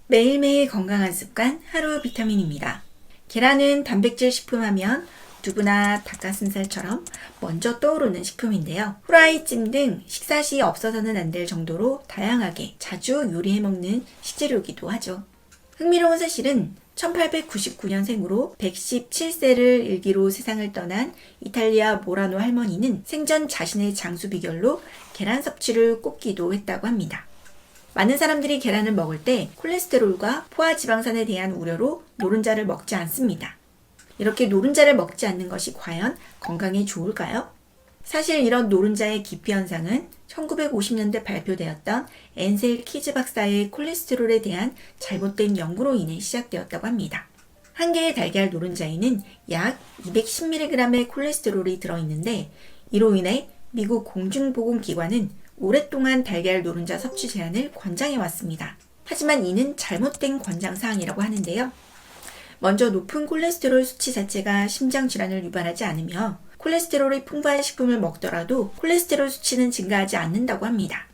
매일매일 건강한 습관 하루 비타민입니다. 계란은 단백질 식품 하면 두부나 닭가슴살처럼 먼저 떠오르는 식품인데요. 후라이찜 등 식사 시 없어서는 안 될 정도로 다양하게 자주 요리해 먹는 식재료이기도 하죠. 흥미로운 사실은 1899년생으로 117세를 일기로 세상을 떠난 이탈리아 모라노 할머니는 생전 자신의 장수 비결로 계란 섭취를 꼽기도 했다고 합니다. 많은 사람들이 계란을 먹을 때 콜레스테롤과 포화지방산에 대한 우려로 노른자를 먹지 않습니다. 이렇게 노른자를 먹지 않는 것이 과연 건강에 좋을까요? 사실 이런 노른자의 기피 현상은 1950년대 발표되었던 앤셀 키즈 박사의 콜레스테롤에 대한 잘못된 연구로 인해 시작되었다고 합니다. 한 개의 달걀 노른자에는 약 210mg의 콜레스테롤이 들어있는데 이로 인해 미국 공중보건기관은 오랫동안 달걀 노른자 섭취 제한을 권장해 왔습니다. 하지만 이는 잘못된 권장사항이라고 하는데요. 먼저 높은 콜레스테롤 수치 자체가 심장 질환을 유발하지 않으며 콜레스테롤이 풍부한 식품을 먹더라도 콜레스테롤 수치는 증가하지 않는다고 합니다.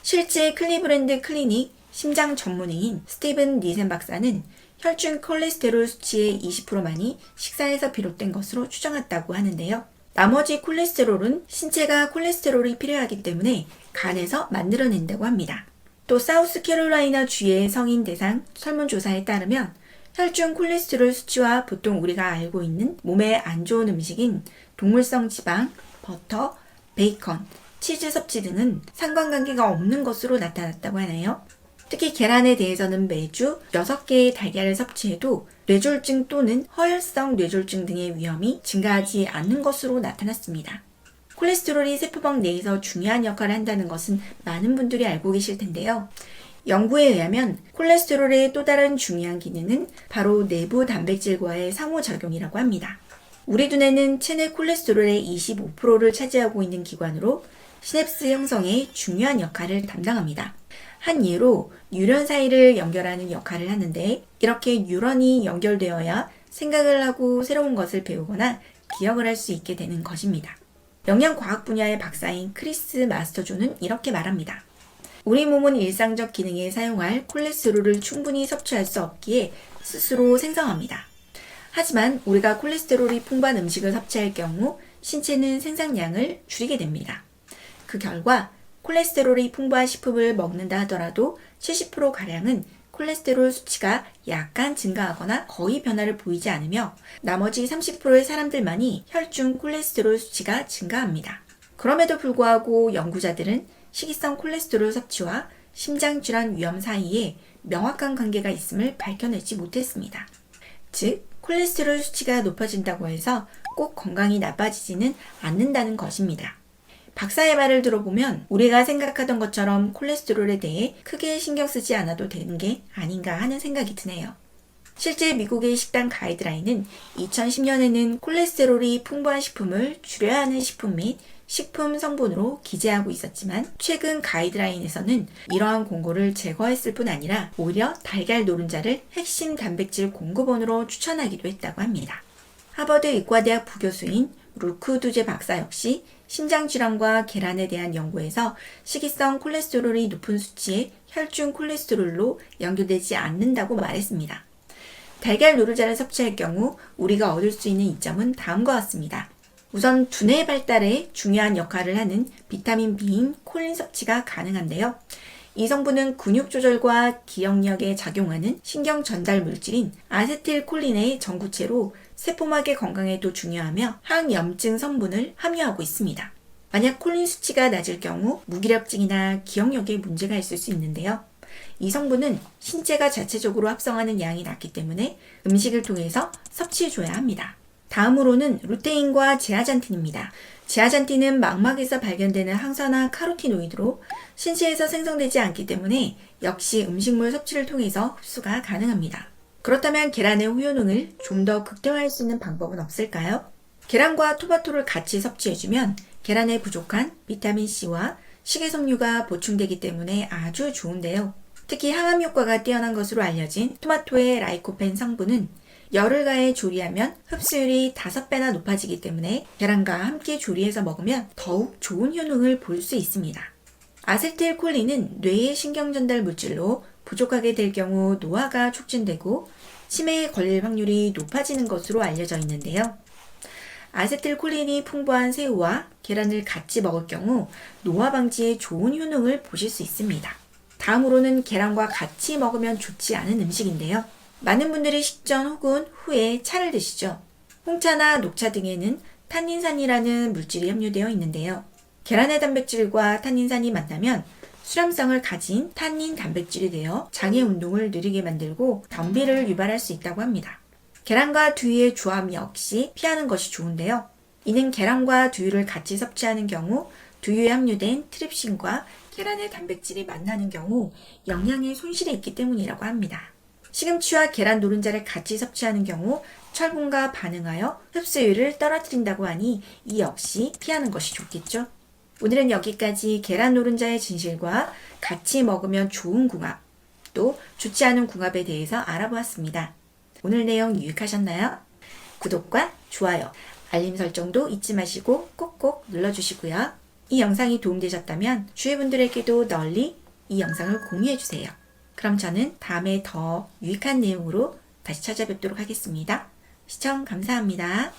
실제 클리브랜드 클리닉 심장 전문의인 스티븐 니센 박사는 혈중 콜레스테롤 수치의 20%만이 식사에서 비롯된 것으로 추정했다고 하는데요. 나머지 콜레스테롤은 신체가 콜레스테롤이 필요하기 때문에 간에서 만들어낸다고 합니다. 또 사우스캐롤라이나 주의 성인 대상 설문조사에 따르면 혈중 콜레스테롤 수치와 보통 우리가 알고 있는 몸에 안 좋은 음식인 동물성 지방, 버터, 베이컨, 치즈 섭취 등은 상관관계가 없는 것으로 나타났다고 하네요. 특히 계란에 대해서는 매주 6개의 달걀을 섭취해도 뇌졸중 또는 허혈성 뇌졸중 등의 위험이 증가하지 않는 것으로 나타났습니다. 콜레스테롤이 세포벽 내에서 중요한 역할을 한다는 것은 많은 분들이 알고 계실 텐데요. 연구에 의하면 콜레스테롤의 또 다른 중요한 기능은 바로 내부 단백질과의 상호작용이라고 합니다. 우리 두뇌는 체내 콜레스테롤의 25%를 차지하고 있는 기관으로 시냅스 형성에 중요한 역할을 담당합니다. 한 예로 뉴런 사이를 연결하는 역할을 하는데 이렇게 뉴런이 연결되어야 생각을 하고 새로운 것을 배우거나 기억을 할 수 있게 되는 것입니다. 영양과학 분야의 박사인 크리스 마스터존은 이렇게 말합니다. 우리 몸은 일상적 기능에 사용할 콜레스테롤을 충분히 섭취할 수 없기에 스스로 생성합니다. 하지만 우리가 콜레스테롤이 풍부한 음식을 섭취할 경우 신체는 생산량을 줄이게 됩니다. 그 결과 콜레스테롤이 풍부한 식품을 먹는다 하더라도 70%가량은 콜레스테롤 수치가 약간 증가하거나 거의 변화를 보이지 않으며 나머지 30%의 사람들만이 혈중 콜레스테롤 수치가 증가합니다. 그럼에도 불구하고 연구자들은 식이성 콜레스테롤 섭취와 심장질환 위험 사이에 명확한 관계가 있음을 밝혀내지 못했습니다. 즉, 콜레스테롤 수치가 높아진다고 해서 꼭 건강이 나빠지지는 않는다는 것입니다. 박사의 말을 들어보면 우리가 생각하던 것처럼 콜레스테롤에 대해 크게 신경 쓰지 않아도 되는 게 아닌가 하는 생각이 드네요. 실제 미국의 식단 가이드라인은 2010년에는 콜레스테롤이 풍부한 식품을 줄여야 하는 식품 및 식품 성분으로 기재하고 있었지만 최근 가이드라인에서는 이러한 공고를 제거했을 뿐 아니라 오히려 달걀 노른자를 핵심 단백질 공급원으로 추천하기도 했다고 합니다. 하버드 의과대학 부교수인 루크두제 박사 역시 심장질환과 계란에 대한 연구에서 식이성 콜레스테롤이 높은 수치의 혈중 콜레스테롤로 연결되지 않는다고 말했습니다. 달걀 노른자를 섭취할 경우 우리가 얻을 수 있는 이점은 다음과 같습니다. 우선 두뇌 발달에 중요한 역할을 하는 비타민 B인 콜린 섭취가 가능한데요. 이 성분은 근육 조절과 기억력에 작용하는 신경 전달 물질인 아세틸콜린의 전구체로 세포막의 건강에도 중요하며 항염증 성분을 함유하고 있습니다. 만약 콜린 수치가 낮을 경우 무기력증이나 기억력에 문제가 있을 수 있는데요. 이 성분은 신체가 자체적으로 합성하는 양이 낮기 때문에 음식을 통해서 섭취해줘야 합니다. 다음으로는 루테인과 제아잔틴입니다. 제아잔틴은 망막에서 발견되는 항산화 카로티노이드로 신체에서 생성되지 않기 때문에 역시 음식물 섭취를 통해서 흡수가 가능합니다. 그렇다면 계란의 효능을 좀 더 극대화할 수 있는 방법은 없을까요? 계란과 토마토를 같이 섭취해주면 계란에 부족한 비타민C와 식이섬유가 보충되기 때문에 아주 좋은데요. 특히 항암 효과가 뛰어난 것으로 알려진 토마토의 라이코펜 성분은 열을 가해 조리하면 흡수율이 5배나 높아지기 때문에 계란과 함께 조리해서 먹으면 더욱 좋은 효능을 볼 수 있습니다. 아세틸콜린은 뇌의 신경전달 물질로 부족하게 될 경우 노화가 촉진되고 치매에 걸릴 확률이 높아지는 것으로 알려져 있는데요. 아세틸콜린이 풍부한 새우와 계란을 같이 먹을 경우 노화 방지에 좋은 효능을 보실 수 있습니다. 다음으로는 계란과 같이 먹으면 좋지 않은 음식인데요. 많은 분들이 식전 혹은 후에 차를 드시죠. 홍차나 녹차 등에는 탄닌산이라는 물질이 함유되어 있는데요. 계란의 단백질과 탄닌산이 만나면 수렴성을 가진 탄닌 단백질이 되어 장의 운동을 느리게 만들고 변비를 유발할 수 있다고 합니다. 계란과 두유의 조합 역시 피하는 것이 좋은데요. 이는 계란과 두유를 같이 섭취하는 경우 두유에 함유된 트립신과 계란의 단백질이 만나는 경우 영양의 손실이 있기 때문이라고 합니다. 시금치와 계란 노른자를 같이 섭취하는 경우 철분과 반응하여 흡수율을 떨어뜨린다고 하니 이 역시 피하는 것이 좋겠죠. 오늘은 여기까지 계란 노른자의 진실과 같이 먹으면 좋은 궁합, 또 좋지 않은 궁합에 대해서 알아보았습니다. 오늘 내용 유익하셨나요? 구독과 좋아요, 알림 설정도 잊지 마시고 꼭꼭 눌러주시고요. 이 영상이 도움되셨다면 주위 분들에게도 널리 이 영상을 공유해주세요. 그럼 저는 다음에 더 유익한 내용으로 다시 찾아뵙도록 하겠습니다. 시청 감사합니다.